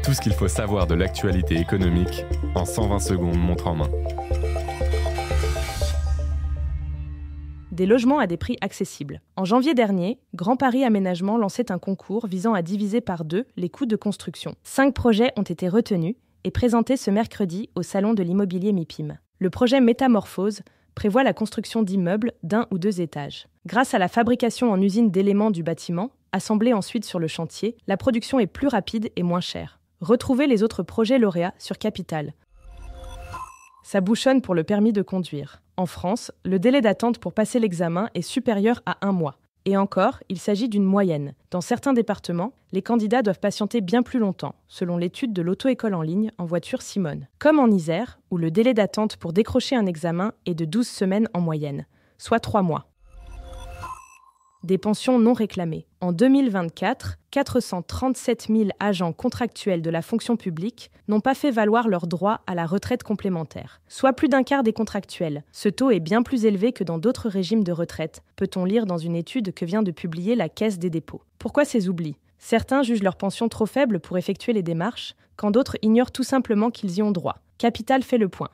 Tout ce qu'il faut savoir de l'actualité économique en 120 secondes montre en main. Des logements à des prix accessibles. En janvier dernier, Grand Paris Aménagement lançait un concours visant à diviser par 2 les coûts de construction. 5 projets ont été retenus et présentés ce mercredi au Salon de l'immobilier MIPIM. Le projet Métamorphose prévoit la construction d'immeubles d'1 ou 2 étages. Grâce à la fabrication en usine d'éléments du bâtiment, assemblés ensuite sur le chantier, la production est plus rapide et moins chère. Retrouvez les autres projets lauréats sur Capital. Ça bouchonne pour le permis de conduire. En France, le délai d'attente pour passer l'examen est supérieur à 1 mois. Et encore, il s'agit d'une moyenne. Dans certains départements, les candidats doivent patienter bien plus longtemps, selon l'étude de l'auto-école en ligne en voiture Simone. Comme en Isère, où le délai d'attente pour décrocher un examen est de 12 semaines en moyenne, soit 3 mois. Des pensions non réclamées. En 2024, 437 000 agents contractuels de la fonction publique n'ont pas fait valoir leur droit à la retraite complémentaire, soit plus d'un quart des contractuels. Ce taux est bien plus élevé que dans d'autres régimes de retraite, peut-on lire dans une étude que vient de publier la Caisse des dépôts. Pourquoi ces oublis ? Certains jugent leur pension trop faible pour effectuer les démarches, quand d'autres ignorent tout simplement qu'ils y ont droit. Capital fait le point.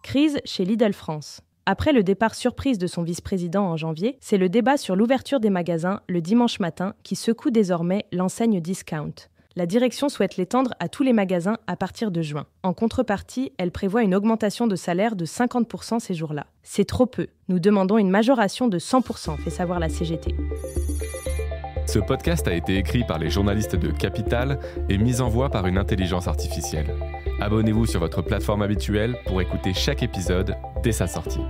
Crise chez Lidl France. Après le départ surprise de son vice-président en janvier, c'est le débat sur l'ouverture des magasins le dimanche matin qui secoue désormais l'enseigne Discount. La direction souhaite l'étendre à tous les magasins à partir de juin. En contrepartie, elle prévoit une augmentation de salaire de 50% ces jours-là. C'est trop peu. Nous demandons une majoration de 100%, fait savoir la CGT. Ce podcast a été écrit par les journalistes de Capital et mis en voix par une intelligence artificielle. Abonnez-vous sur votre plateforme habituelle pour écouter chaque épisode dès sa sortie.